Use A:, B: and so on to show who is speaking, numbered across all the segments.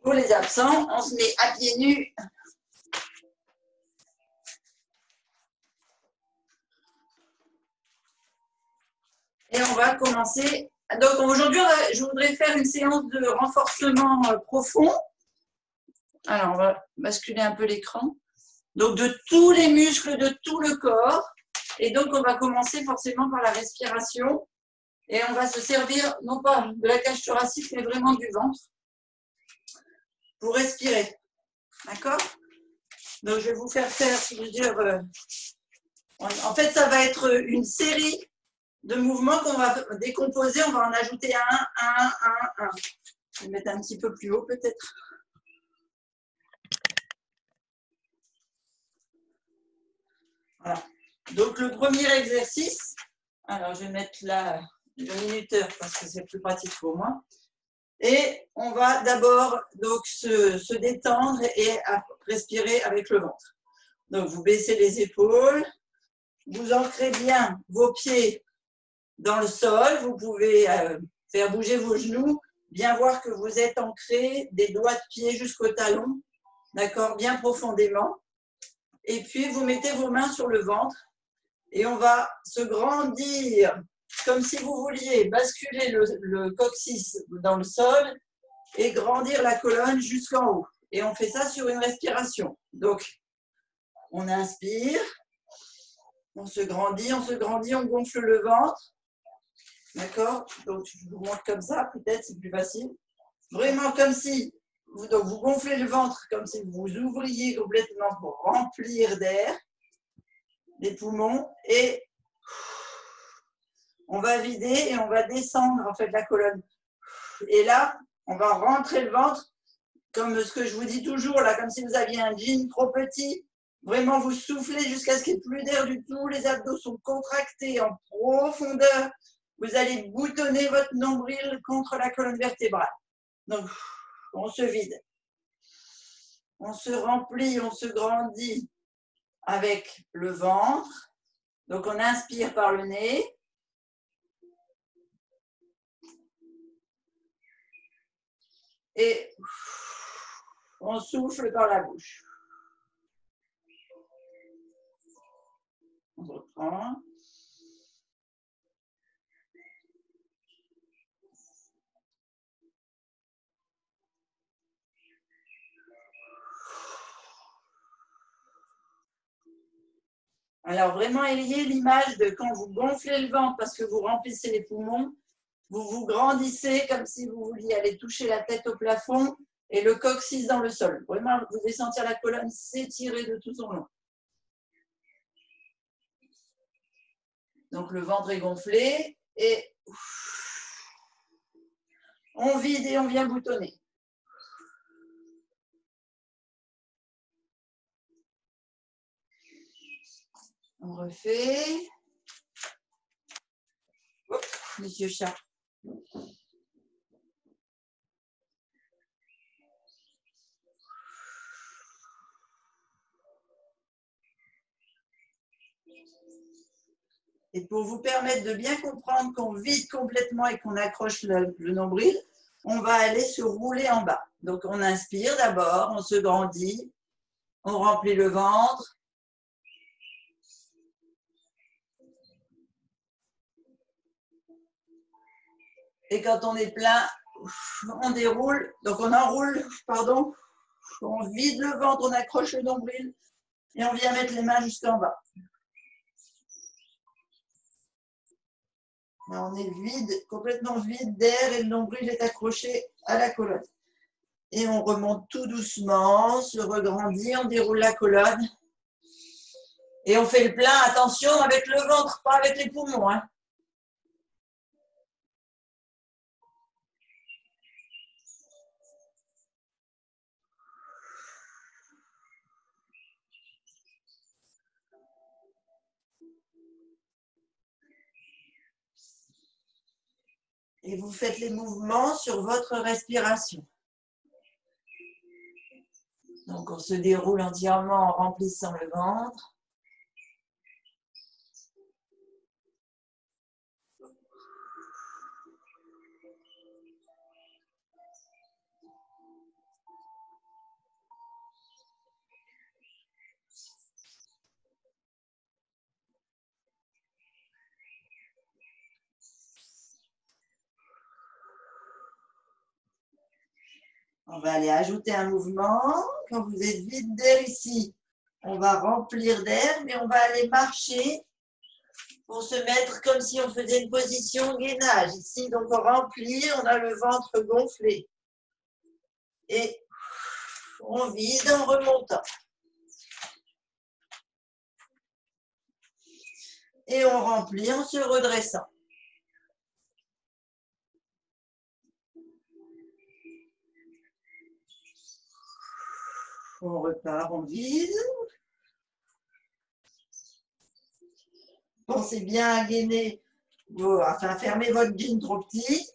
A: Pour les absents, on se met à pieds nus. Et on va commencer. Donc aujourd'hui, je voudrais faire une séance de renforcement profond. Alors, on va basculer un peu l'écran. Donc, de tous les muscles de tout le corps. Et donc, on va commencer forcément par la respiration. Et on va se servir, non pas de la cage thoracique, mais vraiment du ventre pour respirer. D'accord? Donc, je vais vous faire faire plusieurs... en fait, ça va être une série de mouvements qu'on va décomposer. On va en ajouter un. Je vais mettre un petit peu plus haut, peut-être. Voilà. Donc, le premier exercice, alors je vais mettre là le minuteur parce que c'est plus pratique pour moi. Et on va d'abord donc se détendre et respirer avec le ventre. Donc, vous baissez les épaules, vous ancrez bien vos pieds dans le sol. Vous pouvez faire bouger vos genoux, bien voir que vous êtes ancré des doigts de pied jusqu'au talon, d'accord, bien profondément. Et puis, vous mettez vos mains sur le ventre. Et on va se grandir comme si vous vouliez basculer le coccyx dans le sol et grandir la colonne jusqu'en haut. Et on fait ça sur une respiration. Donc, on inspire, on se grandit, on gonfle le ventre. D'accord? Donc, je vous montre comme ça, peut-être, c'est plus facile. Vraiment comme si, donc vous gonflez le ventre comme si vous ouvriez complètement pour remplir d'air les poumons et on va vider et on va descendre en fait la colonne. Et là, on va rentrer le ventre comme ce que je vous dis toujours, là, comme si vous aviez un jean trop petit. Vraiment, vous soufflez jusqu'à ce qu'il n'y ait plus d'air du tout. Les abdos sont contractés en profondeur. Vous allez boutonner votre nombril contre la colonne vertébrale. Donc, on se vide. On se remplit, on se grandit avec le ventre. Donc, on inspire par le nez. Et on souffle par la bouche. On reprend. Alors, vraiment, ayez l'image de quand vous gonflez le ventre parce que vous remplissez les poumons, vous vous grandissez comme si vous vouliez aller toucher la tête au plafond et le coccyx dans le sol. Vraiment, vous devez sentir la colonne s'étirer de tout son long. Donc, le ventre est gonflé et on vide et on vient boutonner. On refait. Hop, monsieur chat. Et pour vous permettre de bien comprendre qu'on vide complètement et qu'on accroche le nombril, on va aller se rouler en bas. Donc, on inspire d'abord, on se grandit, on remplit le ventre. Et quand on est plein, on déroule. Donc, on enroule, pardon. On vide le ventre, on accroche le nombril et on vient mettre les mains jusqu'en bas. Là, on est vide, complètement vide d'air et le nombril est accroché à la colonne. Et on remonte tout doucement, on se regrandit, on déroule la colonne. Et on fait le plein, attention, avec le ventre, pas avec les poumons. Hein. Et vous faites les mouvements sur votre respiration. Donc, on se déroule entièrement en remplissant le ventre. On va aller ajouter un mouvement. Quand vous êtes vide d'air ici, on va remplir d'air, mais on va aller marcher pour se mettre comme si on faisait une position gainage. Ici, donc on remplit, on a le ventre gonflé. Et on vide en remontant. Et on remplit en se redressant. On repart, on vide. Pensez bien à gainer, enfin fermer votre jean trop petit.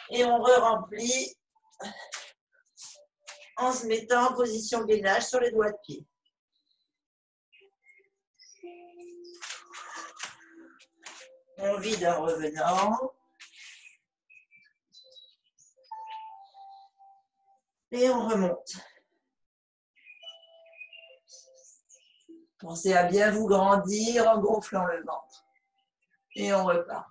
A: Et on re-remplit en se mettant en position gainage sur les doigts de pied. On vide en revenant. Et on remonte. Pensez à bien vous grandir en gonflant le ventre. Et on repart.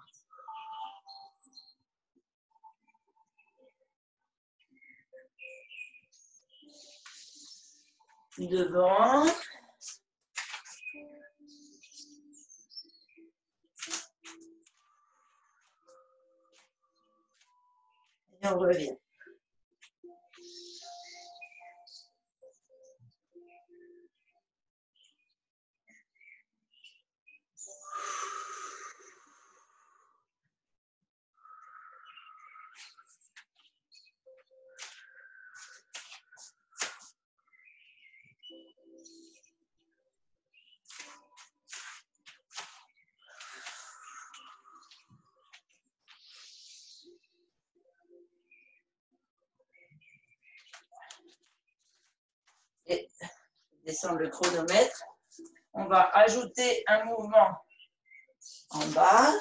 A: Devant. Et on revient. Et descendre le chronomètre. On va ajouter un mouvement en bas.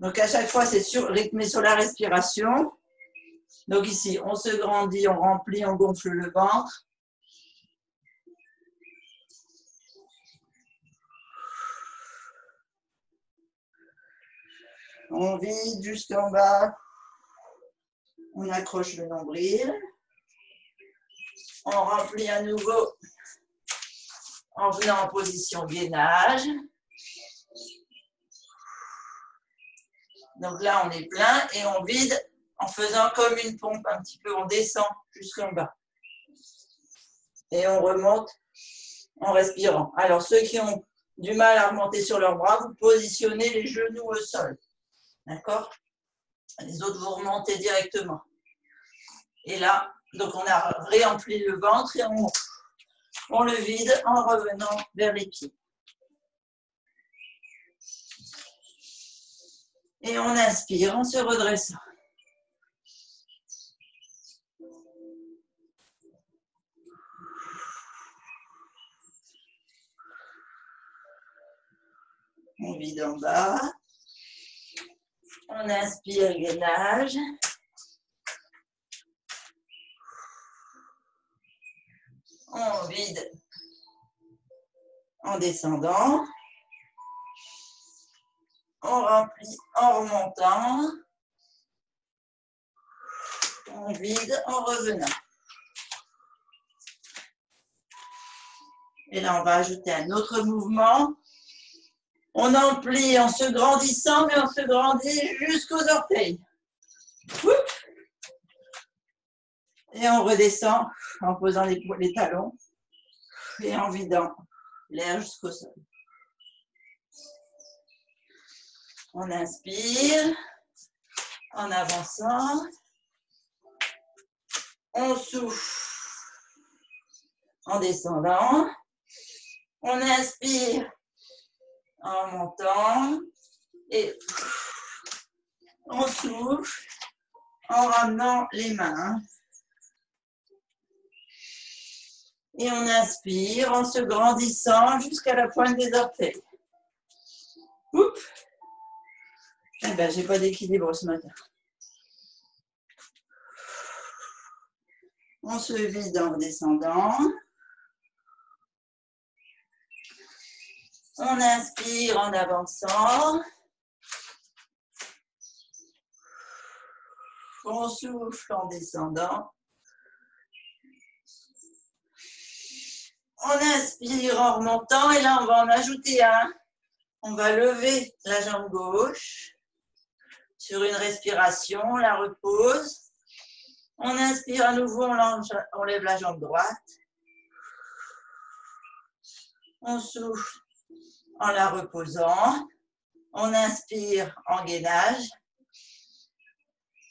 A: Donc à chaque fois, c'est rythmé sur la respiration. Donc ici, on se grandit, on remplit, on gonfle le ventre. On vide jusqu'en bas. On accroche le nombril. On remplit à nouveau en venant en position gainage. Donc là, on est plein et on vide en faisant comme une pompe un petit peu. On descend jusqu'en bas. Et on remonte en respirant. Alors, ceux qui ont du mal à remonter sur leurs bras, vous positionnez les genoux au sol. D'accord? Les autres, vous remontez directement. Et là, donc on a réempli le ventre et on le vide en revenant vers les pieds. Et on inspire en se redressant. On vide en bas. On inspire, gainage. On vide en descendant. On remplit en remontant. On vide en revenant. Et là, on va ajouter un autre mouvement. On emplit en se grandissant, mais on se grandit jusqu'aux orteils. Et on redescend en posant les talons et en vidant l'air jusqu'au sol. On inspire en avançant. On souffle en descendant. On inspire en montant. Et on souffle en ramenant les mains. Et on inspire en se grandissant jusqu'à la pointe des orteils. Oups. Eh bien, j'ai pas d'équilibre ce matin. On se vide en descendant. On inspire en avançant. On souffle en descendant. On inspire en remontant et là, on va en ajouter un. On va lever la jambe gauche sur une respiration, on la repose. On inspire à nouveau, on lève la jambe droite. On souffle en la reposant. On inspire en gainage.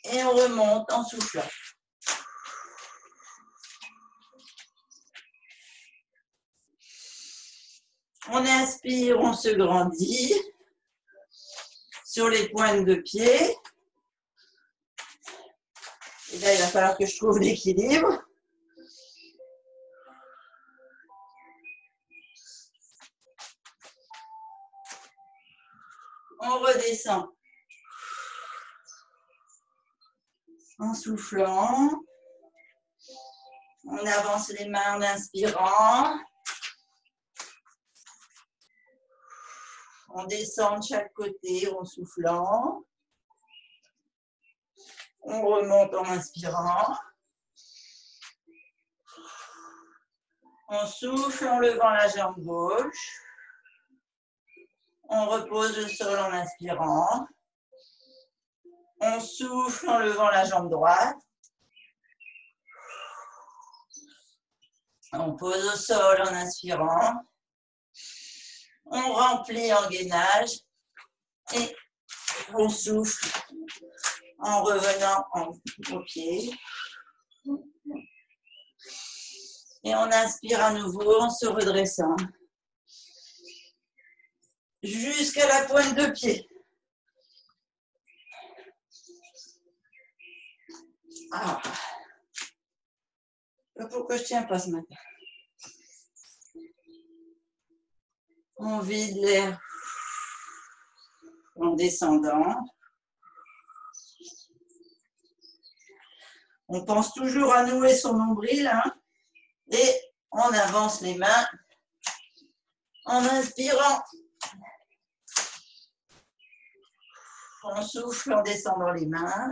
A: Et on remonte en soufflant. On inspire, on se grandit sur les pointes de pied. Et là, il va falloir que je trouve l'équilibre. On redescend en soufflant. On avance les mains en inspirant. On descend de chaque côté en soufflant. On remonte en inspirant. On souffle en levant la jambe gauche. On repose le sol en inspirant. On souffle en levant la jambe droite. On pose au sol en inspirant. On remplit en gainage et on souffle en revenant au pied. Et on inspire à nouveau en se redressant jusqu'à la pointe de pied. Ah. Pourquoi je ne tiens pas ce matin? On vide l'air en descendant. On pense toujours à nouer son nombril, hein, et on avance les mains en inspirant. On souffle en descendant les mains.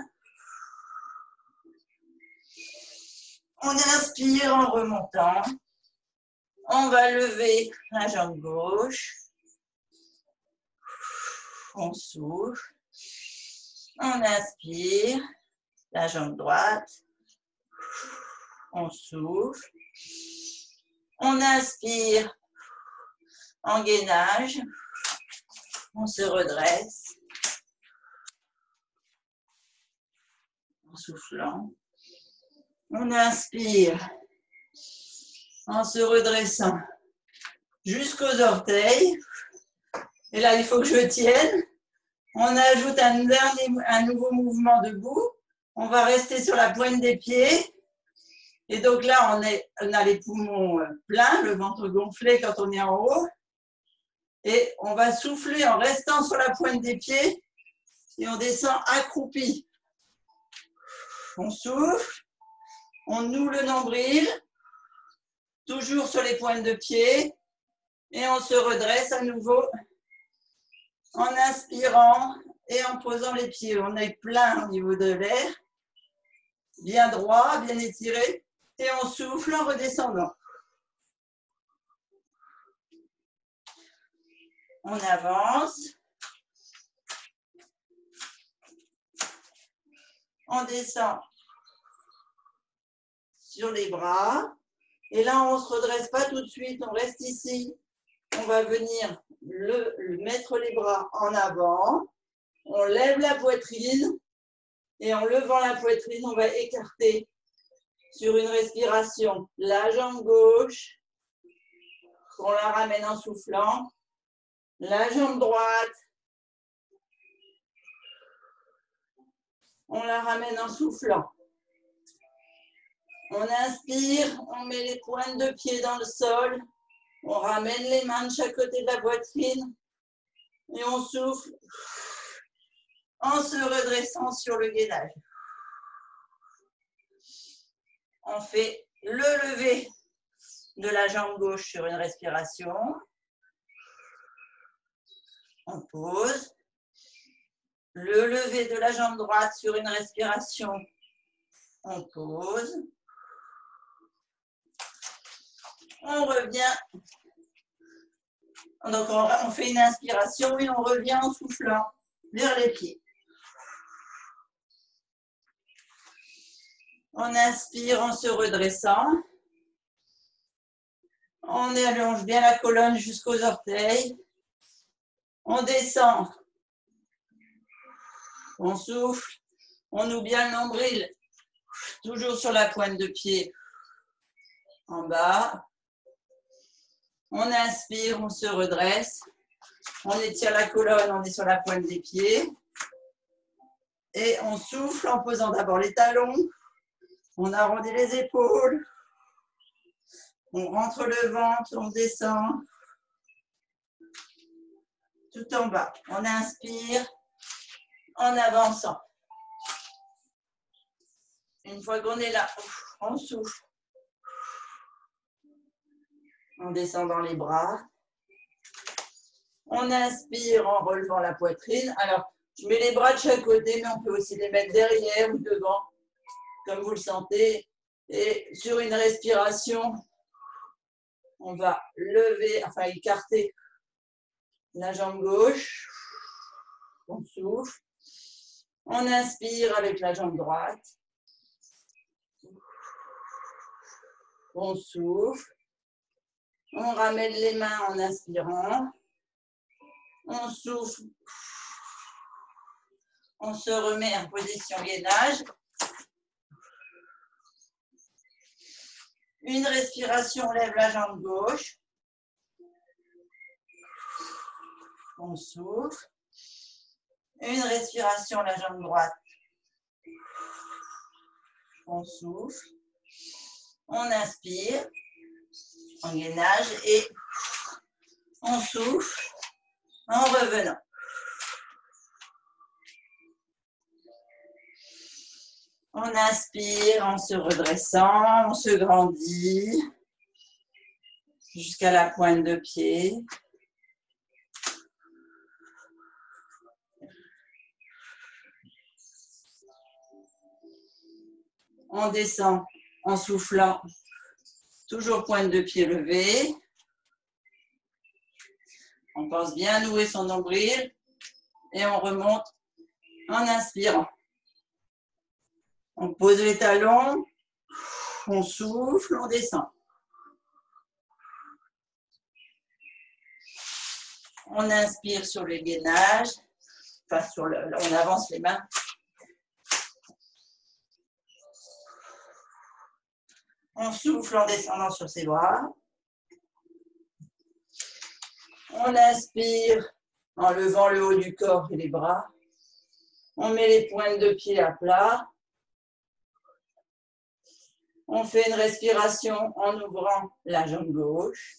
A: On inspire en remontant. On va lever la jambe gauche. On souffle. On inspire. La jambe droite. On souffle. On inspire en gainage. On se redresse. En soufflant. On inspire en se redressant jusqu'aux orteils. Et là, il faut que je tienne. On ajoute un nouveau mouvement debout. On va rester sur la pointe des pieds. Et donc là, on a les poumons pleins, le ventre gonflé quand on est en haut. Et on va souffler en restant sur la pointe des pieds. Et on descend accroupi. On souffle. On noue le nombril. Toujours sur les pointes de pied. Et on se redresse à nouveau en inspirant et en posant les pieds. On est plein au niveau de l'air. Bien droit, bien étiré. Et on souffle en redescendant. On avance. On descend sur les bras. Et là, on ne se redresse pas tout de suite. On reste ici. On va venir mettre les bras en avant. On lève la poitrine. Et en levant la poitrine, on va écarter sur une respiration la jambe gauche. On la ramène en soufflant. La jambe droite. On la ramène en soufflant. On inspire, on met les pointes de pied dans le sol. On ramène les mains de chaque côté de la poitrine. Et on souffle en se redressant sur le gainage. On fait le lever de la jambe gauche sur une respiration. On pose. Le lever de la jambe droite sur une respiration. On pose. On revient. Donc, on fait une inspiration et on revient en soufflant vers les pieds. On inspire en se redressant. On allonge bien la colonne jusqu'aux orteils. On descend. On souffle. On ouvre bien le nombril. Toujours sur la pointe de pied. En bas. On inspire, on se redresse. On étire la colonne, on est sur la pointe des pieds. Et on souffle en posant d'abord les talons. On arrondit les épaules. On rentre le ventre, on descend. Tout en bas. On inspire en avançant. Une fois qu'on est là, on souffle. On descend dans les bras. On inspire en relevant la poitrine. Alors, je mets les bras de chaque côté, mais on peut aussi les mettre derrière ou devant, comme vous le sentez. Et sur une respiration, on va lever, enfin écarter la jambe gauche. On souffle. On inspire avec la jambe droite. On souffle. On ramène les mains en inspirant. On souffle. On se remet en position gainage. Une respiration, on lève la jambe gauche. On souffle. Une respiration, la jambe droite. On souffle. On inspire en gainage et on souffle en revenant. On inspire en se redressant, on se grandit jusqu'à la pointe de pied. On descend en soufflant, toujours pointe de pied levée. On pense bien nouer son nombril et on remonte en inspirant. On pose les talons, on souffle, on descend. On inspire sur le gainage, enfin on avance les mains. On souffle en descendant sur ses bras. On inspire en levant le haut du corps et les bras. On met les pointes de pied à plat. On fait une respiration en ouvrant la jambe gauche.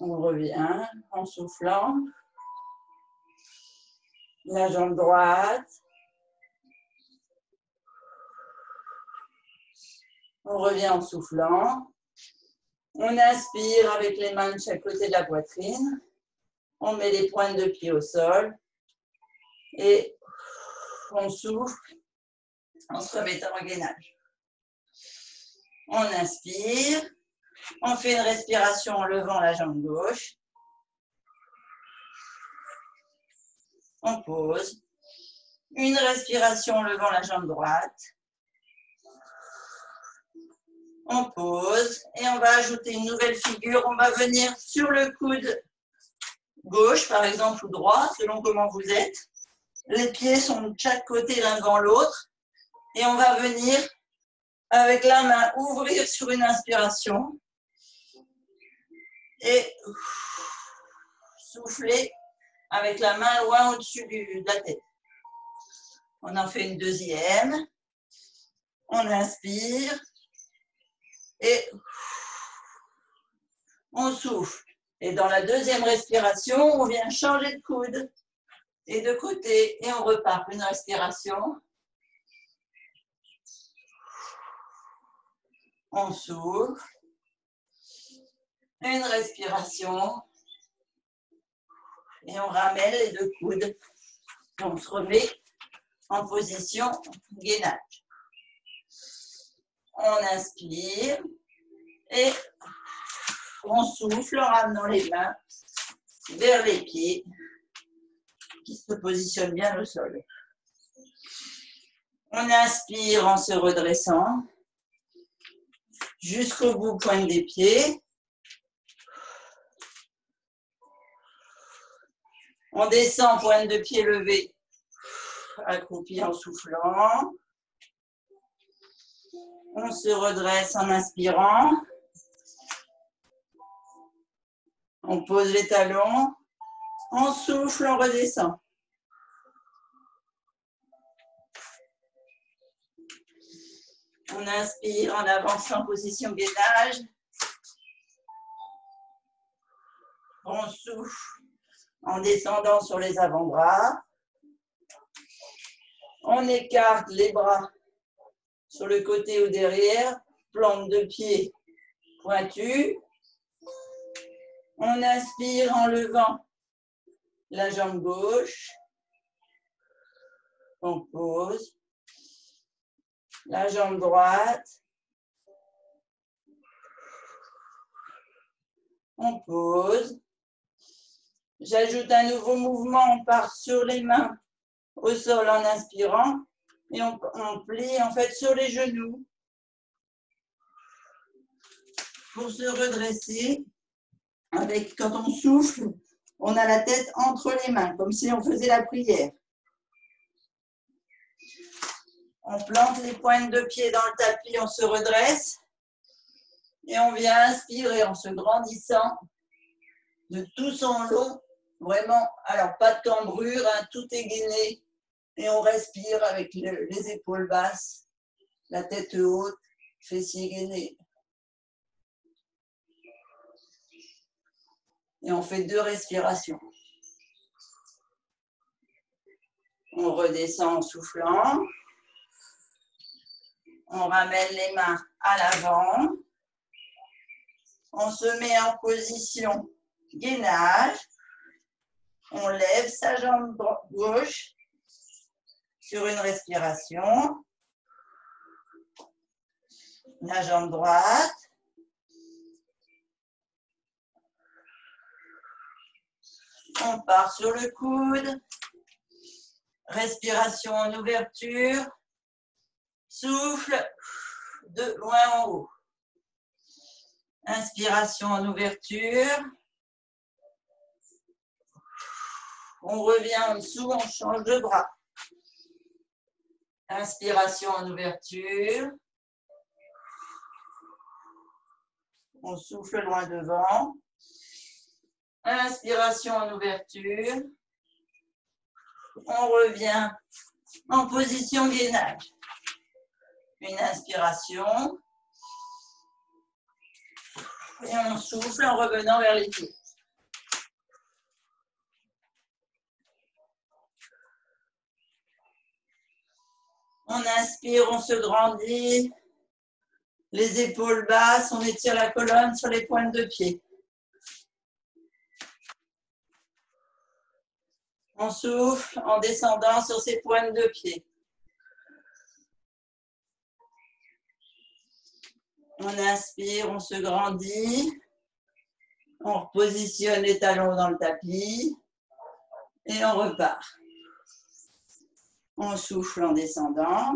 A: On revient en soufflant. La jambe droite. On revient en soufflant. On inspire avec les mains de chaque côté de la poitrine. On met les pointes de pied au sol. Et on souffle en se remettant en gainage. On inspire. On fait une respiration en levant la jambe gauche. On pose. Une respiration en levant la jambe droite. On pose. Et on va ajouter une nouvelle figure. On va venir sur le coude gauche, par exemple, ou droit, selon comment vous êtes. Les pieds sont de chaque côté l'un devant l'autre. Et on va venir, avec la main, ouvrir sur une inspiration. Et souffler avec la main loin au-dessus de la tête. On en fait une deuxième. On inspire. Et on souffle. Et dans la deuxième respiration, on vient changer de coude et de côté. Et on repart. Une respiration. On souffle. Une respiration. Et on ramène les deux coudes. Et on se remet en position gainage. On inspire. Et on souffle en ramenant les mains vers les pieds qui se positionnent bien au sol. On inspire en se redressant jusqu'au bout pointe des pieds. On descend pointe de pied levée, accroupi en soufflant. On se redresse en inspirant. On pose les talons. On souffle, on redescend. On inspire en avançant en position gainage. On souffle en descendant sur les avant-bras. On écarte les bras sur le côté ou derrière, plante de pied pointue. On inspire en levant la jambe gauche. On pose. La jambe droite. On pose. J'ajoute un nouveau mouvement, on part sur les mains au sol en inspirant et on plie en fait sur les genoux pour se redresser. Quand on souffle, on a la tête entre les mains, comme si on faisait la prière. On plante les pointes de pied dans le tapis, on se redresse et on vient inspirer en se grandissant de tout son long. Vraiment, alors pas de cambrure, hein, tout est gainé et on respire avec les épaules basses, la tête haute, fessiers gainés. Et on fait 2 respirations. On redescend en soufflant. On ramène les mains à l'avant. On se met en position gainage. On lève sa jambe gauche sur une respiration. La jambe droite. On part sur le coude. Respiration en ouverture. Souffle de loin en haut. Inspiration en ouverture. On revient en dessous, on change de bras. Inspiration en ouverture. On souffle loin devant. Inspiration en ouverture. On revient en position gainage. Une inspiration. Et on souffle en revenant vers les pieds. On inspire, on se grandit. Les épaules basses, on étire la colonne sur les pointes de pied. On souffle en descendant sur ses pointes de pied. On inspire, on se grandit. On repositionne les talons dans le tapis. Et on repart. On souffle en descendant.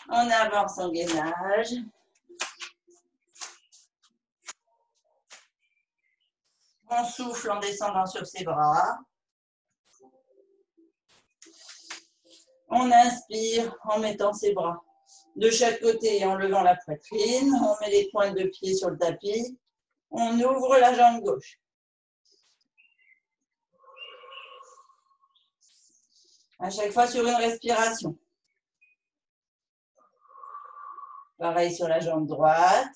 A: On avance en gainage. On souffle en descendant sur ses bras. On inspire en mettant ses bras de chaque côté et en levant la poitrine. On met les pointes de pied sur le tapis. On ouvre la jambe gauche. À chaque fois sur une respiration. Pareil sur la jambe droite.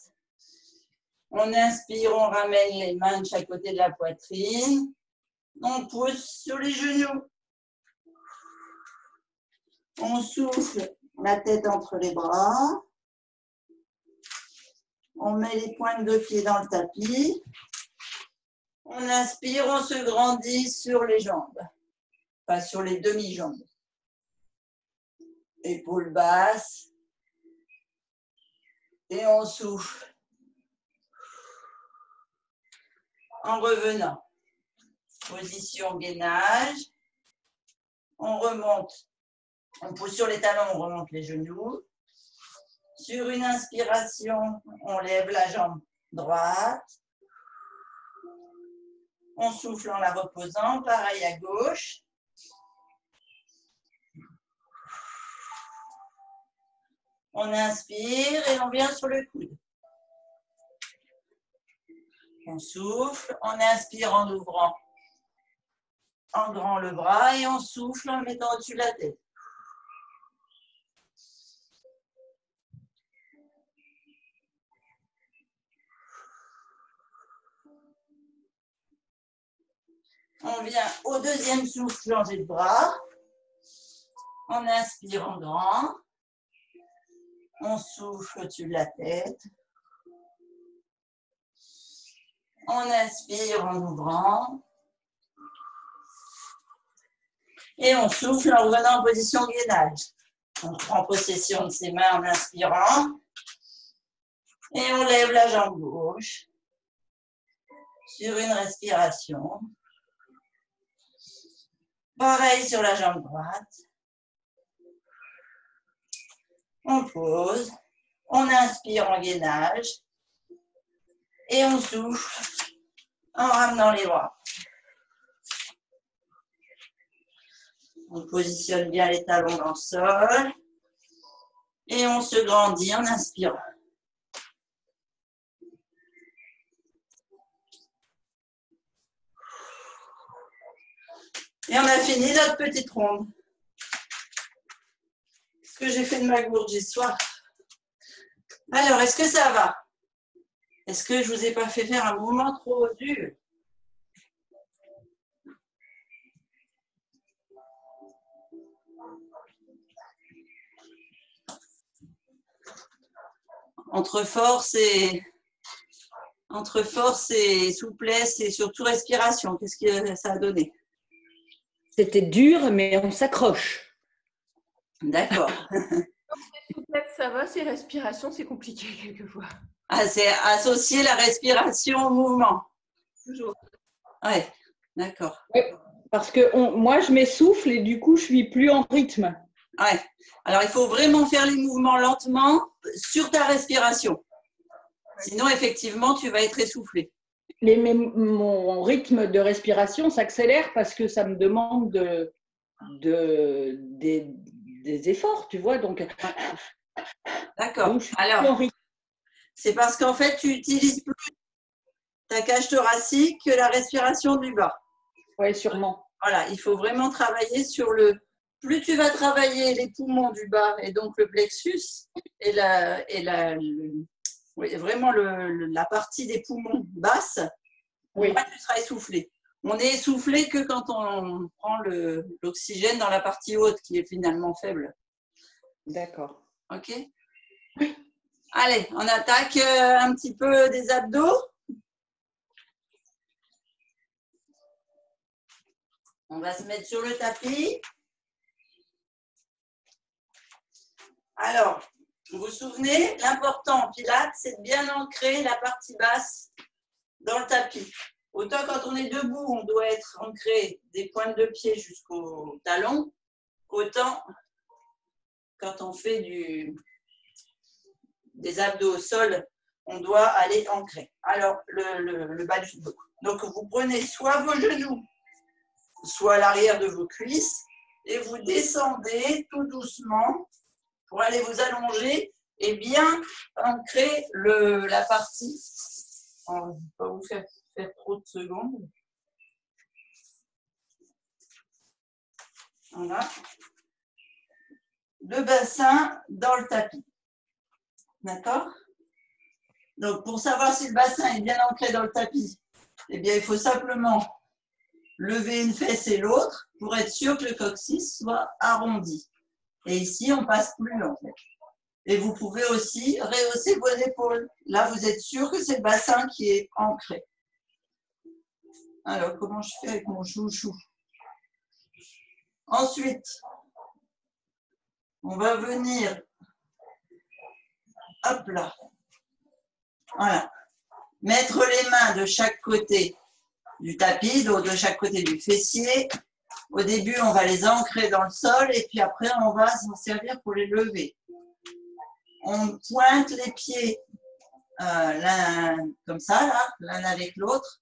A: On inspire, on ramène les mains de chaque côté de la poitrine. On pousse sur les genoux. On souffle la tête entre les bras. On met les pointes de pied dans le tapis. On inspire, on se grandit sur les jambes. Enfin, sur les demi-jambes. Épaules basses. Et on souffle. En revenant. Position gainage. On remonte. On pousse sur les talons, on remonte les genoux. Sur une inspiration, on lève la jambe droite. On souffle en la reposant. Pareil à gauche. On inspire et on vient sur le coude. On souffle, on inspire en ouvrant en grand le bras et on souffle en le mettant au-dessus de la tête. On vient au deuxième souffle, changer de bras. On inspire en grand. On souffle au-dessus de la tête. On inspire en ouvrant. Et on souffle en revenant en position gainage. On prend possession de ses mains en inspirant. Et on lève la jambe gauche sur une respiration. Pareil sur la jambe droite. On pose. On inspire en gainage. Et on souffle en ramenant les bras. On positionne bien les talons dans le sol. Et on se grandit en inspirant. Et on a fini notre petite ronde. Ce que j'ai fait de ma gourde, j'ai soif. Alors, est-ce que ça va? Est-ce que je ne vous ai pas fait faire un mouvement trop dur? Entre force et souplesse et surtout respiration, qu'est-ce que ça a donné?
B: C'était dur, mais on s'accroche.
A: D'accord.
C: Souplesse, ça va, c'est respiration, c'est compliqué quelquefois.
A: Ah, c'est associer la respiration au mouvement.
C: Toujours.
A: Oui, d'accord.
B: Ouais, parce que moi, je m'essouffle et du coup, je suis plus en rythme.
A: Ouais. Alors, il faut vraiment faire les mouvements lentement sur ta respiration. Sinon, effectivement, tu vas être essoufflé.
B: Mais mon rythme de respiration s'accélère parce que ça me demande des efforts, tu vois. Donc,
A: d'accord.
B: Je suis
A: Alors,
B: plus en rythme.
A: c'est parce qu'en fait, tu utilises plus ta cage thoracique que la respiration du bas.
B: Oui, sûrement.
A: Voilà, il faut vraiment travailler sur le… Plus tu vas travailler les poumons du bas et donc le plexus et vraiment la partie des poumons basse,
B: Oui.
A: moins tu seras essoufflé. On est essoufflé que quand on prend l'oxygène dans la partie haute qui est finalement faible.
B: D'accord.
A: Ok? Oui. Allez, on attaque un petit peu des abdos. On va se mettre sur le tapis. Alors, vous vous souvenez, l'important en pilates, c'est de bien ancrer la partie basse dans le tapis. Autant quand on est debout, on doit être ancré des pointes de pied jusqu'au talon, autant quand on fait des abdos au sol, on doit aller ancrer. Alors, le bas du dos. Donc, vous prenez soit vos genoux, soit l'arrière de vos cuisses, et vous descendez tout doucement pour aller vous allonger et bien ancrer la partie. Je ne vais pas vous faire trop de secondes. Voilà. Le bassin dans le tapis. D'accord? Donc, pour savoir si le bassin est bien ancré dans le tapis, eh bien, il faut simplement lever une fesse et l'autre pour être sûr que le coccyx soit arrondi. Et ici, on passe plus en fait. Et vous pouvez aussi rehausser vos épaules. Là, vous êtes sûr que c'est le bassin qui est ancré. Alors, comment je fais avec mon chouchou? Ensuite, on va venir, hop là, Voilà. Mettre les mains de chaque côté du tapis, donc de chaque côté du fessier. Au début, on va les ancrer dans le sol et puis après, on va s'en servir pour les lever. On pointe les pieds l'un comme ça, là, l'un avec l'autre.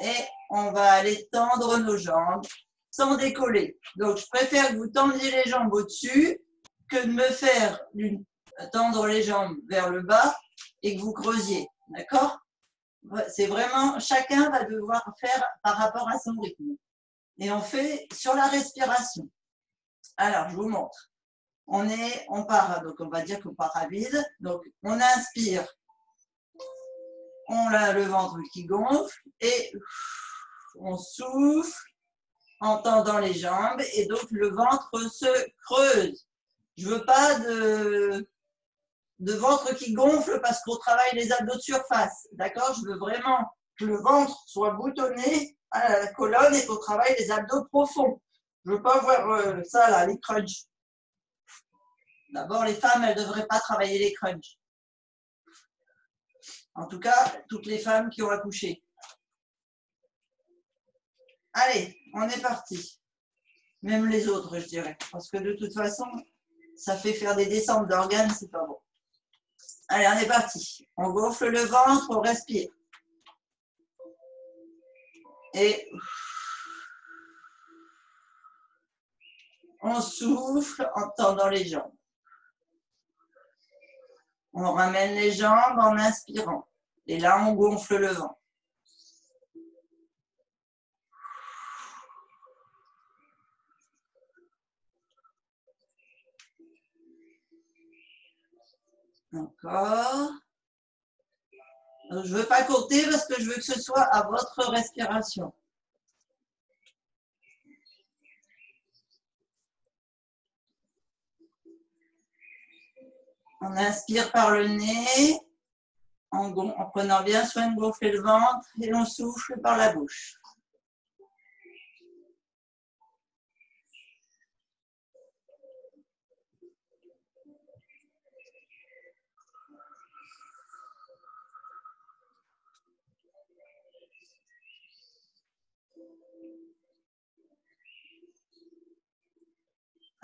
A: Et on va aller tendre nos jambes sans décoller. Donc, je préfère que vous tendiez les jambes au-dessus que de me faire tendre les jambes vers le bas et que vous creusiez. D'accord? C'est vraiment, chacun va devoir faire par rapport à son rythme. Et on fait sur la respiration. Alors, je vous montre. On part, donc on va dire qu'on part à vide. Donc, on inspire. On a le ventre qui gonfle et on souffle en tendant les jambes et donc le ventre se creuse. Je veux pas de ventre qui gonfle parce qu'on travaille les abdos de surface. D'accord? Je veux vraiment que le ventre soit boutonné à la colonne et qu'on travaille les abdos profonds. Je veux pas voir ça là, les crunchs. D'abord, les femmes, elles ne devraient pas travailler les crunchs. En tout cas, toutes les femmes qui ont accouché. Allez, on est parti. Même les autres, je dirais. Parce que de toute façon, ça fait faire des descentes d'organes, c'est pas bon. Allez, on est parti. On gonfle le ventre, on respire. Et on souffle en tendant les jambes. On ramène les jambes en inspirant. Et là, on gonfle le ventre. Encore. Je ne veux pas compter parce que je veux que ce soit à votre respiration. On inspire par le nez en prenant bien soin de gonfler le ventre et on souffle par la bouche.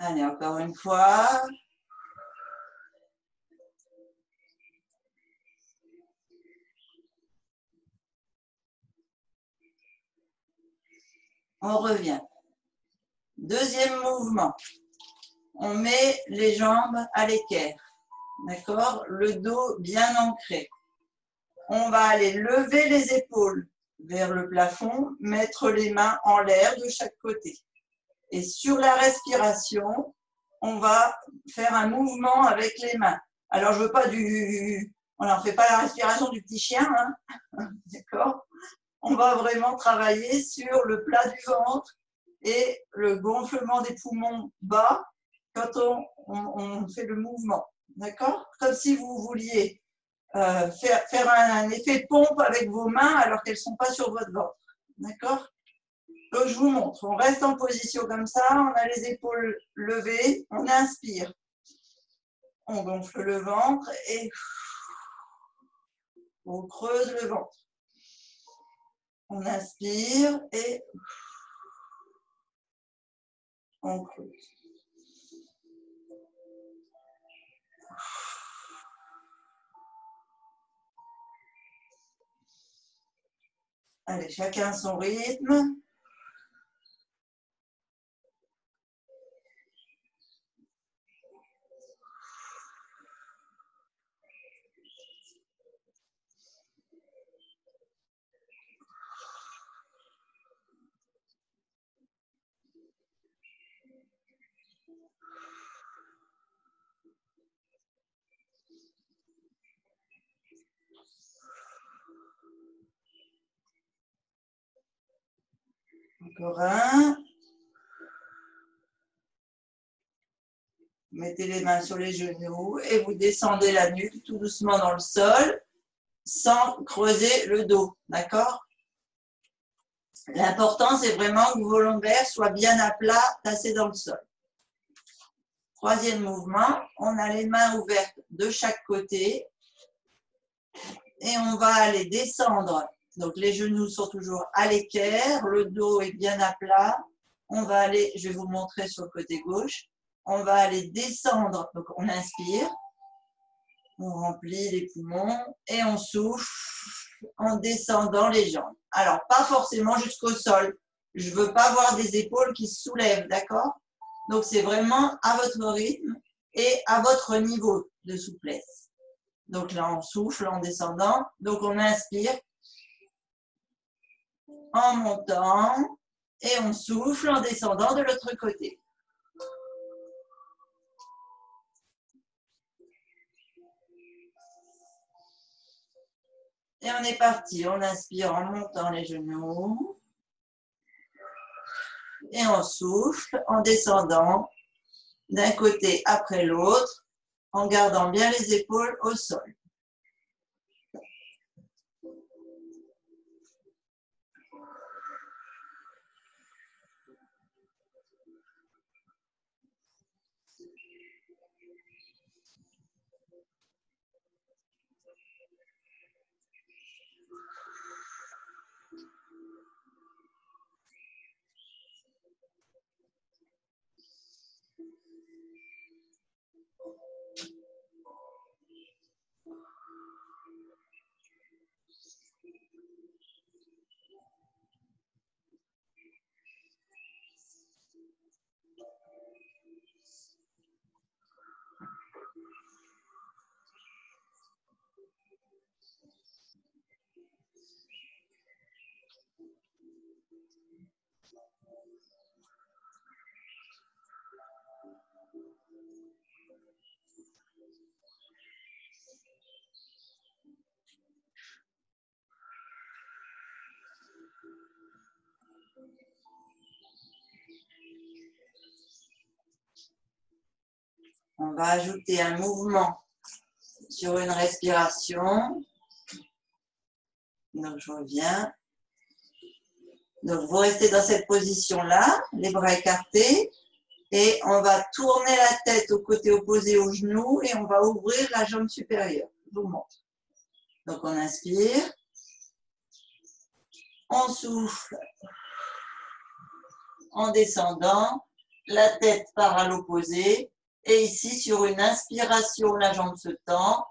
A: Allez, encore une fois. On revient. Deuxième mouvement. On met les jambes à l'équerre. D'accord? Le dos bien ancré. On va aller lever les épaules vers le plafond, mettre les mains en l'air de chaque côté. Et sur la respiration, on va faire un mouvement avec les mains. Alors, je veux pas on n'en fait pas la respiration du petit chien, hein. D'accord? On va vraiment travailler sur le plat du ventre et le gonflement des poumons bas quand on fait le mouvement. D'accord? Comme si vous vouliez faire un effet pompe avec vos mains alors qu'elles ne sont pas sur votre ventre. D'accord? Donc, je vous montre. On reste en position comme ça. On a les épaules levées. On inspire. On gonfle le ventre et on creuse le ventre. On inspire et on creuse. Allez, chacun son rythme. Encore un. Mettez les mains sur les genoux et vous descendez la nuque tout doucement dans le sol sans creuser le dos. D'accord? L'important, c'est vraiment que vos lombaires soient bien à plat, tassés dans le sol. Troisième mouvement, on a les mains ouvertes de chaque côté Et on va aller descendre. Donc, les genoux sont toujours à l'équerre. Le dos est bien à plat. On va aller, je vais vous montrer sur le côté gauche. On va aller descendre. Donc, on inspire. On remplit les poumons. Et on souffle en descendant les jambes. Alors, pas forcément jusqu'au sol. Je ne veux pas voir des épaules qui se soulèvent, d'accord? Donc, c'est vraiment à votre rythme et à votre niveau de souplesse. Donc là, on souffle en descendant. Donc, on inspire en montant et on souffle en descendant de l'autre côté. Et on est parti. On inspire en montant les genoux. Et on souffle en descendant d'un côté après l'autre, en gardant bien les épaules au sol. On va ajouter un mouvement sur une respiration. Donc, je reviens. Donc, vous restez dans cette position-là, les bras écartés. Et on va tourner la tête au côté opposé au genou et on va ouvrir la jambe supérieure. Je vous montre. Donc, on inspire. On souffle en descendant. La tête part à l'opposé. Et ici, sur une inspiration, la jambe se tend.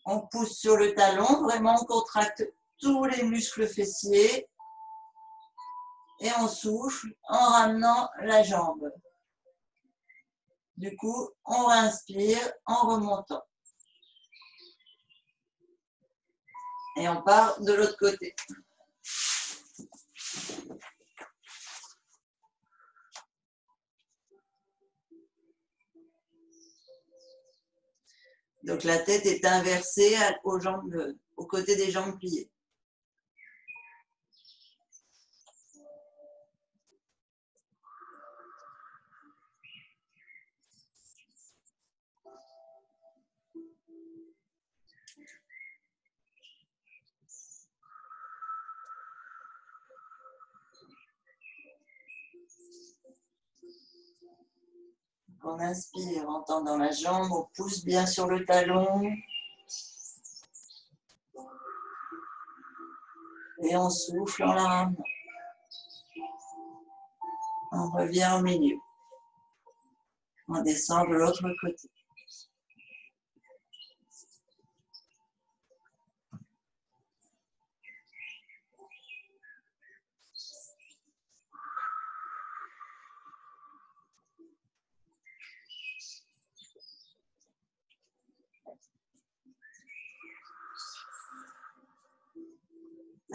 A: On pousse sur le talon. Vraiment, on contracte tous les muscles fessiers. Et on souffle en ramenant la jambe. Du coup, on inspire en remontant. Et on part de l'autre côté. Donc la tête est inversée aux jambes, au côté des jambes pliées. On inspire en tendant la jambe, on pousse bien sur le talon. Et on souffle en la ramenant. On revient au milieu. On descend de l'autre côté.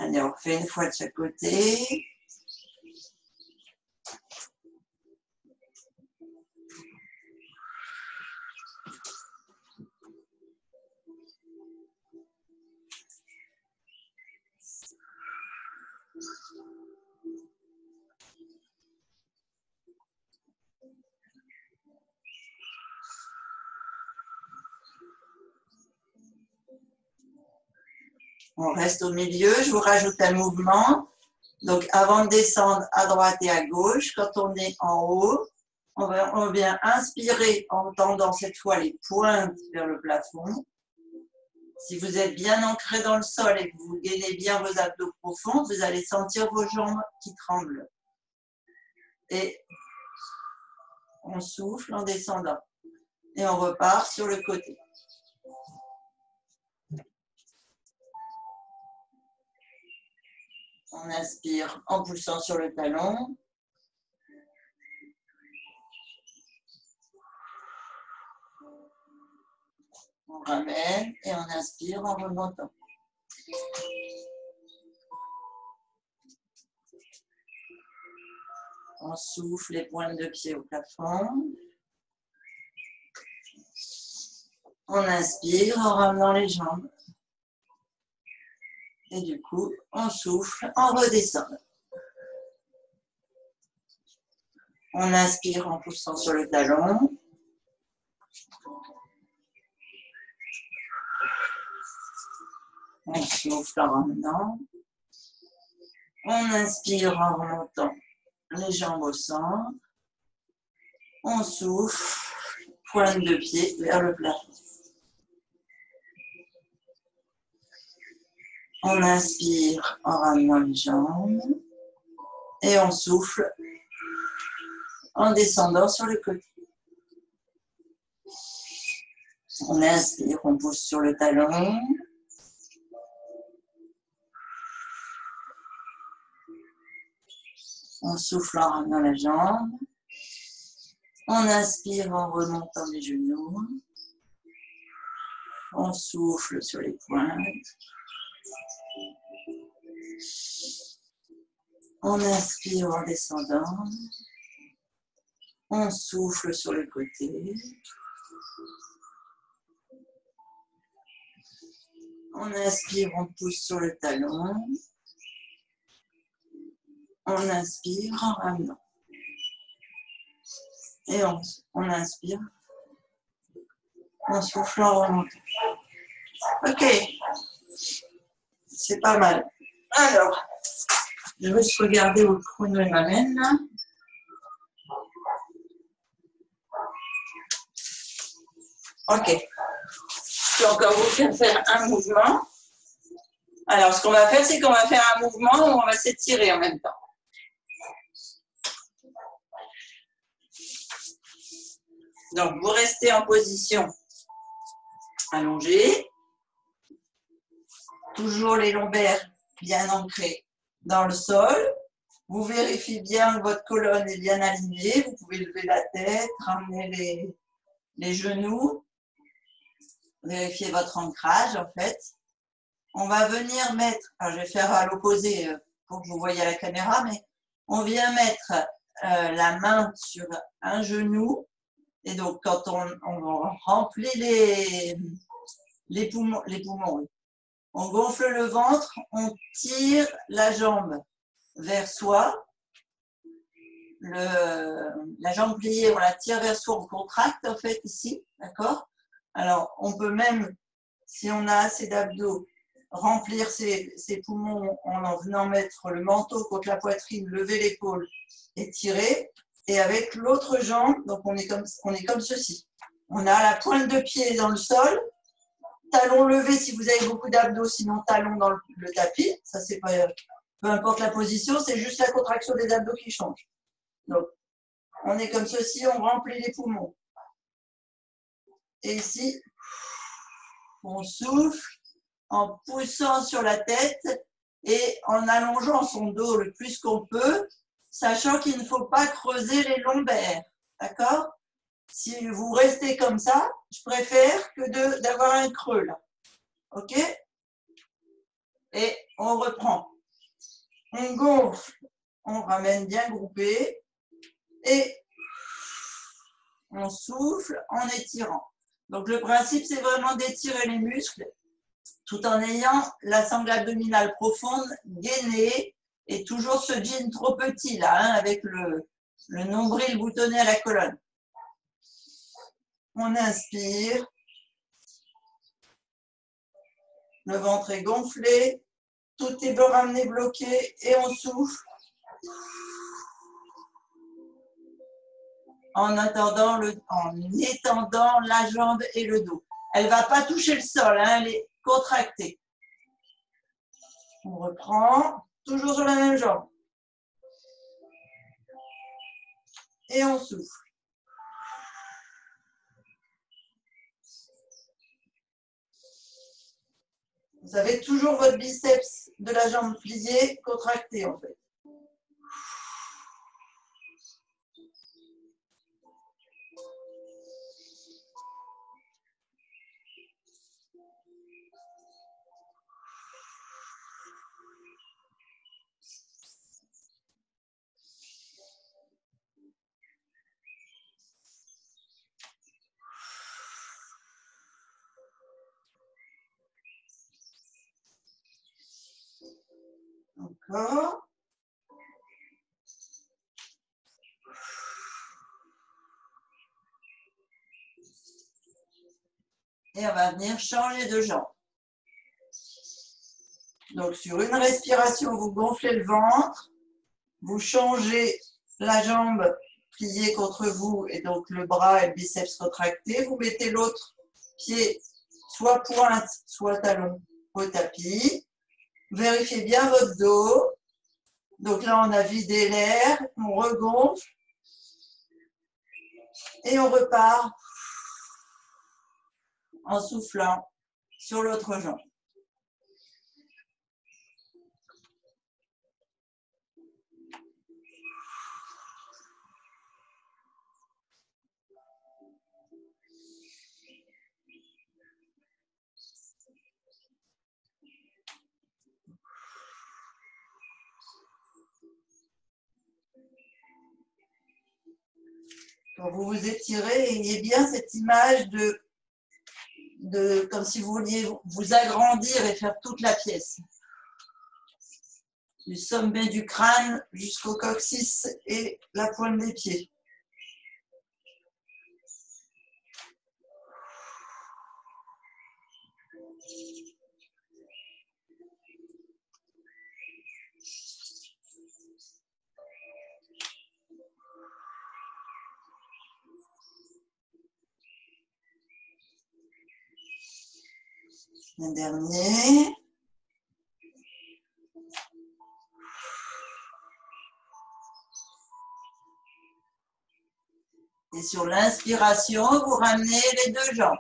A: Allez, on refait une fois de chaque côté. On reste au milieu, je vous rajoute un mouvement. Donc, avant de descendre à droite et à gauche, quand on est en haut, on vient inspirer en tendant cette fois les pointes vers le plafond. Si vous êtes bien ancré dans le sol et que vous gainez bien vos abdos profonds, vous allez sentir vos jambes qui tremblent. Et on souffle en descendant. Et on repart sur le côté. On inspire en poussant sur le talon. On ramène et on inspire en remontant. On souffle les pointes de pied au plafond. On inspire en ramenant les jambes. Et du coup, on souffle en redescendant. On inspire en poussant sur le talon. On souffle en ramenant. On inspire en remontant les jambes au centre. On souffle, pointe de pied vers le plafond. On inspire en ramenant les jambes. Et on souffle en descendant sur le côté. On inspire, on pousse sur le talon. On souffle en ramenant la jambe. On inspire en remontant les genoux. On souffle sur les pointes. On inspire en descendant. On souffle sur le côté. On inspire, on pousse sur le talon. On inspire en ramenant. Et on inspire. On souffle en remontant. Ok. C'est pas mal. Alors, je vais juste regarder où le chrono m'amène là. Ok. Je vais encore vous faire un mouvement. Alors, ce qu'on va faire, c'est qu'on va faire un mouvement où on va s'étirer en même temps. Donc, vous restez en position allongée. Toujours les lombaires bien ancrés dans le sol. Vous vérifiez bien que votre colonne est bien alignée. Vous pouvez lever la tête, ramener les genoux. Vérifiez votre ancrage en fait. On va venir mettre, alors je vais faire à l'opposé pour que vous voyez à la caméra, mais on vient mettre la main sur un genou. Et donc quand on remplit les poumons, oui. On gonfle le ventre, on tire la jambe vers soi. La jambe pliée, on la tire vers soi, on contracte en fait ici, d'accord? Alors, on peut même, si on a assez d'abdos, remplir ses poumons en venant mettre le menton contre la poitrine, lever l'épaule et tirer. Et avec l'autre jambe, donc on est comme ceci. On a la pointe de pied dans le sol, talon levé si vous avez beaucoup d'abdos, sinon talon dans le tapis. Ça, c'est pas, peu importe la position, c'est juste la contraction des abdos qui change. Donc, on est comme ceci, on remplit les poumons. Et ici, on souffle en poussant sur la tête et en allongeant son dos le plus qu'on peut, sachant qu'il ne faut pas creuser les lombaires. D'accord? Si vous restez comme ça, je préfère que d'avoir un creux là. Ok? Et on reprend. On gonfle, on ramène bien groupé et on souffle en étirant. Donc le principe, c'est vraiment d'étirer les muscles tout en ayant la sangle abdominale profonde, gainée et toujours ce jean trop petit là, hein, avec le nombril boutonné à la colonne. On inspire. Le ventre est gonflé. Tout est ramené bloqué et on souffle. En étendant la jambe et le dos. Elle ne va pas toucher le sol, hein, elle est contracté. On reprend, toujours sur la même jambe. Et on souffle. Vous avez toujours votre biceps de la jambe pliée, contracté en fait. Encore. Et on va venir changer de jambe. Donc sur une respiration, vous gonflez le ventre, vous changez la jambe pliée contre vous et donc le bras et le biceps contractés. Vous mettez l'autre pied soit pointe, soit talon au tapis. Vérifiez bien votre dos. Donc là, on a vidé l'air, on regonfle et on repart en soufflant sur l'autre jambe. Quand vous vous étirez, ayez bien cette image de comme si vous vouliez vous agrandir et faire toute la pièce. Du sommet du crâne jusqu'au coccyx et la pointe des pieds. Un dernier. Et sur l'inspiration, vous ramenez les deux jambes.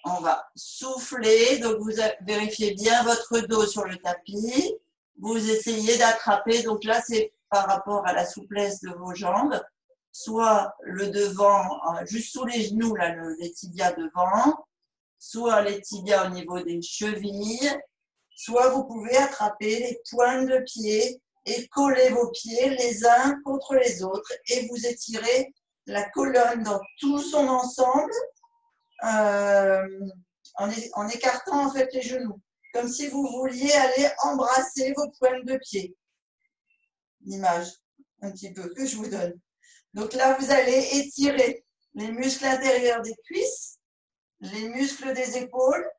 A: On va souffler, donc vous vérifiez bien votre dos sur le tapis. Vous essayez d'attraper, donc là c'est par rapport à la souplesse de vos jambes, soit le devant, juste sous les genoux, là, les tibias devant, soit les tibias au niveau des chevilles, soit vous pouvez attraper les pointes de pied et coller vos pieds les uns contre les autres et vous étirez la colonne dans tout son ensemble en écartant en fait les genoux, comme si vous vouliez aller embrasser vos pointes de pied. L'image un petit peu que je vous donne. Donc là, vous allez étirer les muscles intérieurs des cuisses, les muscles des épaules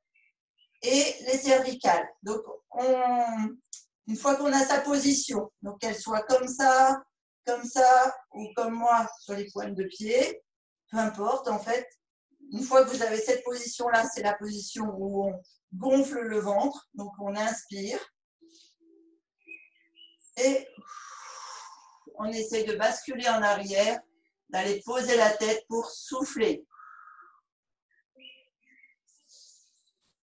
A: et les cervicales. Donc, une fois qu'on a sa position, donc qu'elle soit comme ça ou comme moi sur les pointes de pied, peu importe en fait, une fois que vous avez cette position-là, c'est la position où on gonfle le ventre, donc on inspire et on essaye de basculer en arrière, d'aller poser la tête pour souffler.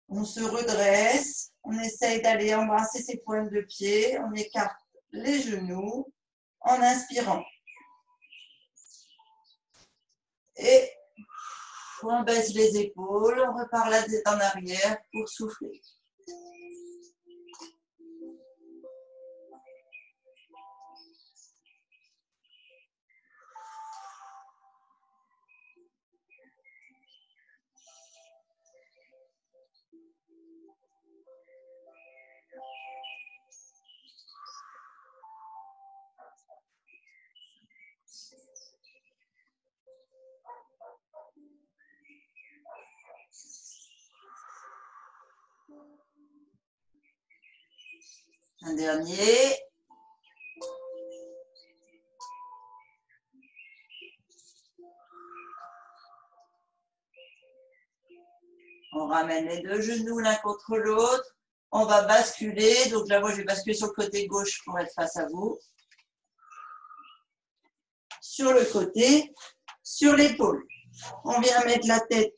A: On se redresse, on essaye d'aller embrasser ses pointes de pied, on écarte les genoux en inspirant. Et on baisse les épaules, on repart la tête en arrière pour souffler. Un dernier. On ramène les deux genoux l'un contre l'autre. On va basculer. Donc là, moi, je vais basculer sur le côté gauche pour être face à vous. Sur le côté, sur l'épaule. On vient mettre la tête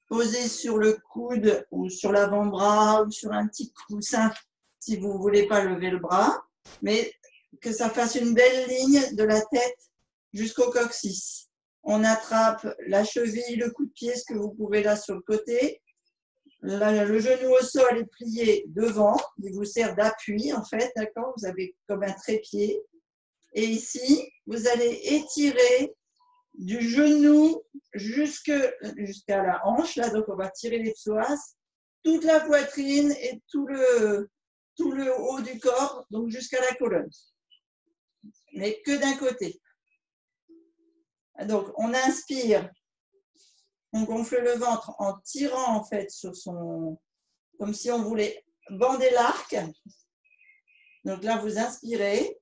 A: posée sur le coude ou sur l'avant-bras ou sur un petit coussin si vous ne voulez pas lever le bras. Mais que ça fasse une belle ligne de la tête jusqu'au coccyx. On attrape la cheville, le coup de pied, ce que vous pouvez là sur le côté. Là, le genou au sol est plié devant. Il vous sert d'appui en fait, d'accord? Vous avez comme un trépied. Et ici, vous allez étirer du genou jusqu'à la hanche. Là, donc on va tirer les psoas, toute la poitrine et tout le haut du corps, donc jusqu'à la colonne. Mais que d'un côté. Donc, on inspire, on gonfle le ventre en tirant en fait sur son, comme si on voulait bander l'arc. Donc là, vous inspirez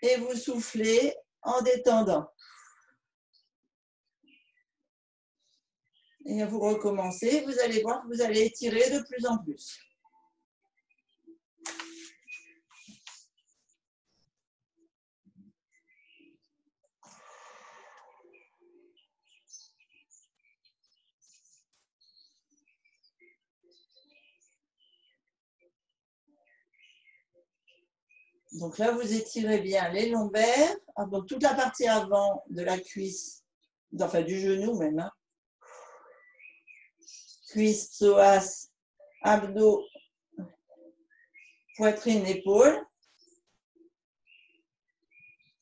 A: et vous soufflez en détendant. Et vous recommencez, vous allez voir que vous allez étirer de plus en plus. Donc là, vous étirez bien les lombaires, donc toute la partie avant de la cuisse, enfin du genou même. Hein. Cuisse, psoas, abdos, poitrine, épaule.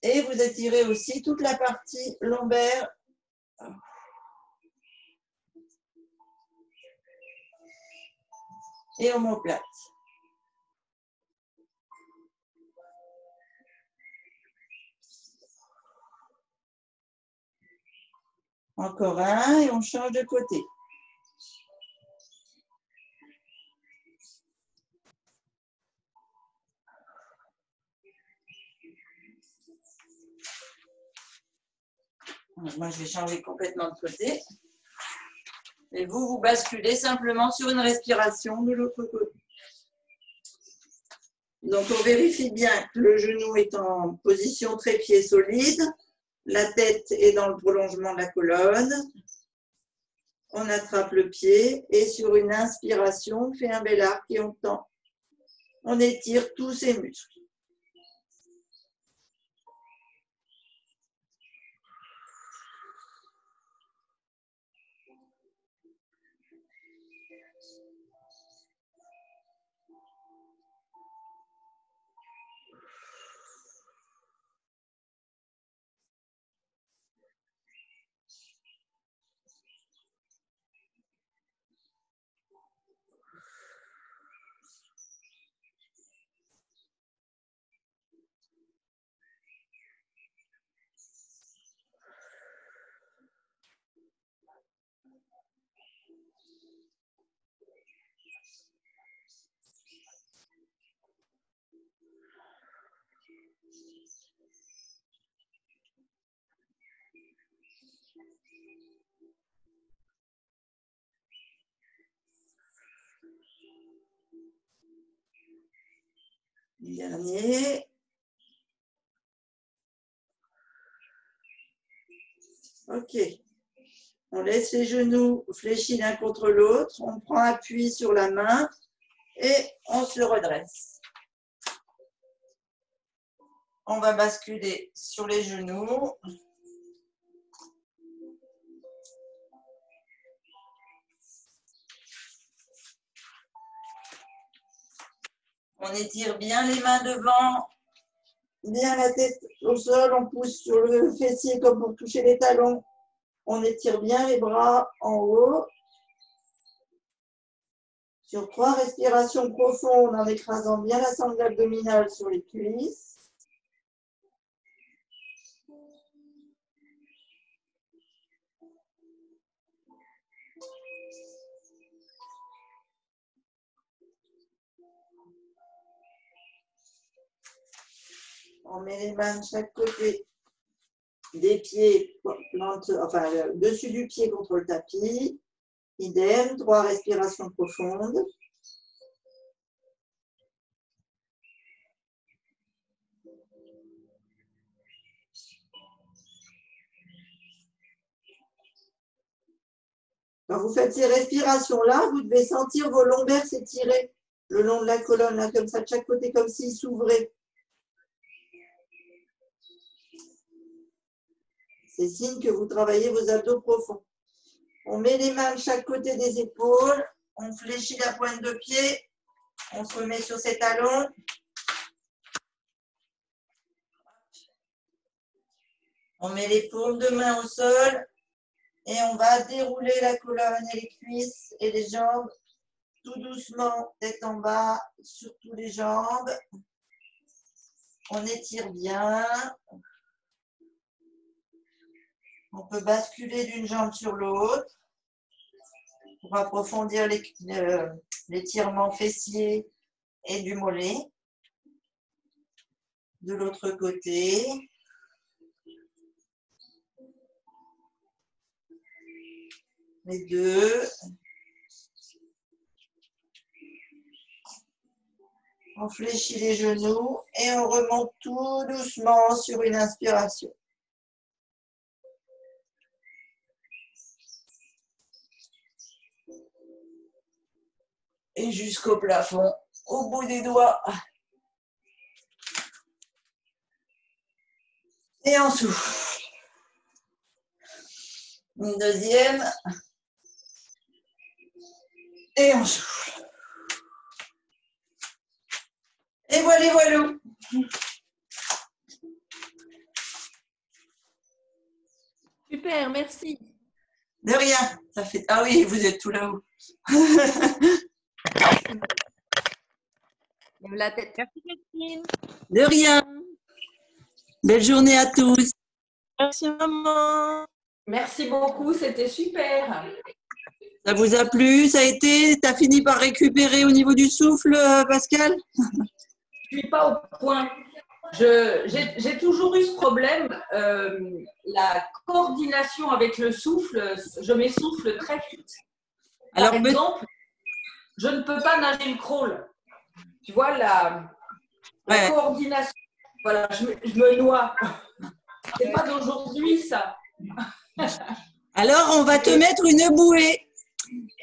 A: Et vous étirez aussi toute la partie lombaire. Et omoplate. Encore un et on change de côté. Moi, je vais changer complètement de côté. Et vous, vous basculez simplement sur une respiration de l'autre côté. Donc, on vérifie bien que le genou est en position trépied solide. La tête est dans le prolongement de la colonne. On attrape le pied et sur une inspiration, on fait un bel arc et on tend. On étire tous ses muscles. Dernier. Ok. On laisse les genoux fléchis l'un contre l'autre. On prend appui sur la main et on se redresse. On va basculer sur les genoux. On étire bien les mains devant, bien la tête au sol, on pousse sur le fessier comme pour toucher les talons. On étire bien les bras en haut. Sur 3 respirations profondes en écrasant bien la sangle abdominale sur les cuisses. On met les mains de chaque côté des pieds, dessus du pied contre le tapis. Idem, 3 respirations profondes. Quand vous faites ces respirations-là, vous devez sentir vos lombaires s'étirer le long de la colonne, là, comme ça, de chaque côté, comme s'ils s'ouvraient. C'est signe que vous travaillez vos abdos profonds. On met les mains de chaque côté des épaules, on fléchit la pointe de pied, on se remet sur ses talons. On met les paumes de main au sol et on va dérouler la colonne et les cuisses et les jambes tout doucement, tête en bas, sur toutes les jambes. On étire bien. On peut basculer d'une jambe sur l'autre pour approfondir l'étirement fessier et du mollet. De l'autre côté. Les deux. On fléchit les genoux et on remonte tout doucement sur une inspiration. Et jusqu'au plafond, au bout des doigts. Et on souffle. Une deuxième. Et on souffle. Et voilà, voilà.
C: Super, merci.
A: De rien. Ça fait... Ah oui, vous êtes tout là-haut.
C: Lève la tête.
D: Merci Christine.
A: De rien. Belle journée à tous.
D: Merci maman.
B: Merci beaucoup, c'était super.
A: Ça vous a plu? Ça a été? T'as fini par récupérer au niveau du souffle, Pascal?
B: Je ne suis pas au point. J'ai toujours eu ce problème. La coordination avec le souffle, je m'essouffle très vite. Par exemple, je ne peux pas nager le crawl. Tu vois, la coordination, voilà, je me noie. C'est pas d'aujourd'hui, ça.
A: Alors, on va te mettre une bouée.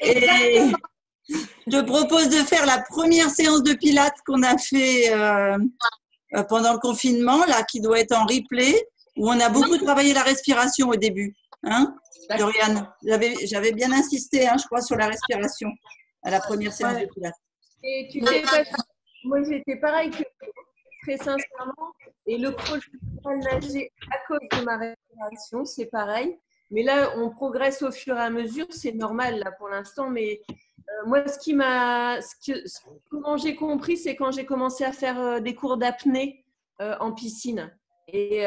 A: Et je te propose de faire la première séance de pilates qu'on a fait pendant le confinement, là, qui doit être en replay, où on a beaucoup travaillé la respiration au début. Hein, Doriane, j'avais bien insisté, hein, je crois, sur la respiration à la première séance de pilates.
C: Et tu sais pas, moi j'étais pareil que très sincèrement, et le crawl, je peux pas nager à cause de ma respiration, c'est pareil. Mais là, on progresse au fur et à mesure, c'est normal là pour l'instant. Mais moi, comment j'ai compris, c'est quand j'ai commencé à faire des cours d'apnée en piscine. Et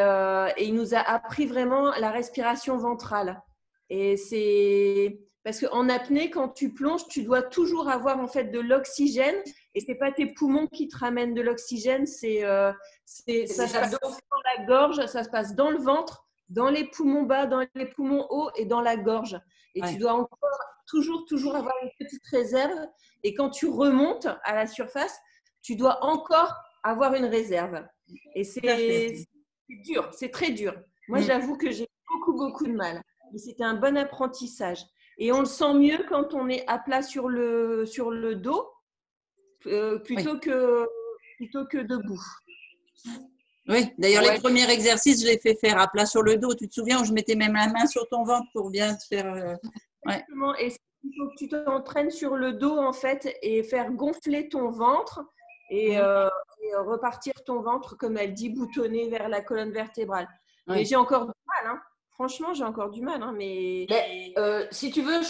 C: il nous a appris vraiment la respiration ventrale. Et c'est parce qu'en apnée, quand tu plonges, tu dois toujours avoir en fait de l'oxygène. Et c'est pas tes poumons qui te ramènent de l'oxygène, ça se passe dans la gorge, ça se passe dans le ventre, dans les poumons bas, dans les poumons hauts et dans la gorge. Et tu dois encore toujours avoir une petite réserve. Et quand tu remontes à la surface, tu dois encore avoir une réserve. Et c'est dur, c'est très dur. Moi, j'avoue que j'ai beaucoup de mal. Mais c'était un bon apprentissage. Et on le sent mieux quand on est à plat sur le dos plutôt que debout.
A: Oui, d'ailleurs, les premiers exercices, je les fais faire à plat sur le dos. Tu te souviens où je mettais même la main sur ton ventre pour bien te faire…
C: Exactement. Et il faut que tu t'entraînes sur le dos, en fait, et faire gonfler ton ventre et repartir ton ventre, comme elle dit, boutonner vers la colonne vertébrale. Mais j'ai encore du mal, hein. Franchement, j'ai encore du mal. Hein, mais
B: si tu veux,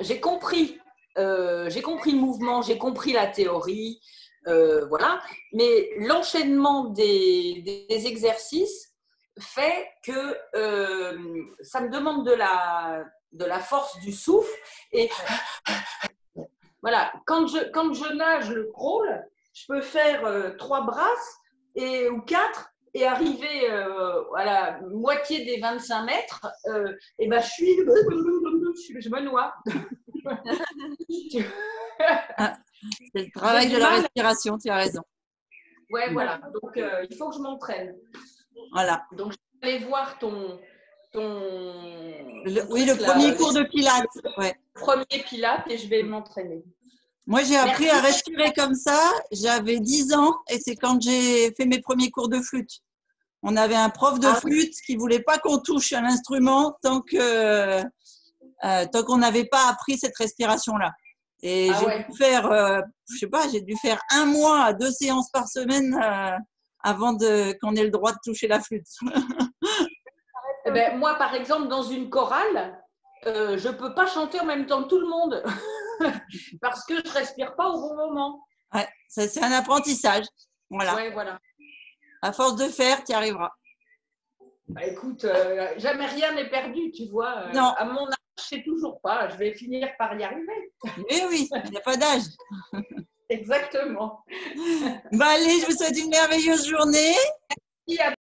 B: j'ai compris le mouvement, j'ai compris la théorie. Voilà, mais l'enchaînement des exercices fait que ça me demande de la force du souffle et voilà, quand je nage le crawl, je peux faire 3 brasses ou 4 et arriver à la moitié des 25 mètres et ben je suis je me noie.
A: C'est le travail
B: J'ai
A: de
B: du
A: la
B: mal.
A: respiration, tu as raison.
B: Ouais, voilà. Donc, il faut que je m'entraîne.
A: Voilà.
B: Donc, je vais aller voir ton
A: Oui, le
B: truc, là,
A: premier cours de pilates. Ouais.
B: premier pilates et je vais m'entraîner.
A: Moi, j'ai appris
B: Merci.
A: à respirer comme ça. J'avais 10 ans et c'est quand j'ai fait mes premiers cours de flûte. On avait un prof de flûte qui voulait pas qu'on touche à l'instrument tant qu'on n'avait pas appris cette respiration-là. Et j'ai dû faire, je sais pas, j'ai dû faire 1 mois à 2 séances par semaine avant qu'on ait le droit de toucher la flûte.
B: Eh ben, moi, par exemple, dans une chorale, je ne peux pas chanter en même temps que tout le monde parce que je ne respire pas au bon moment.
A: Ouais, ça, c'est un apprentissage. Voilà.
B: Ouais, voilà.
A: À force de faire, tu y arriveras.
B: Bah, écoute, jamais rien n'est perdu, tu vois.
A: Non.
B: À mon âge, je ne sais toujours pas. Je vais finir par y arriver.
A: Mais oui, il n'y a pas d'âge.
B: Exactement.
A: Bah, allez, je vous souhaite une merveilleuse journée.
B: Et à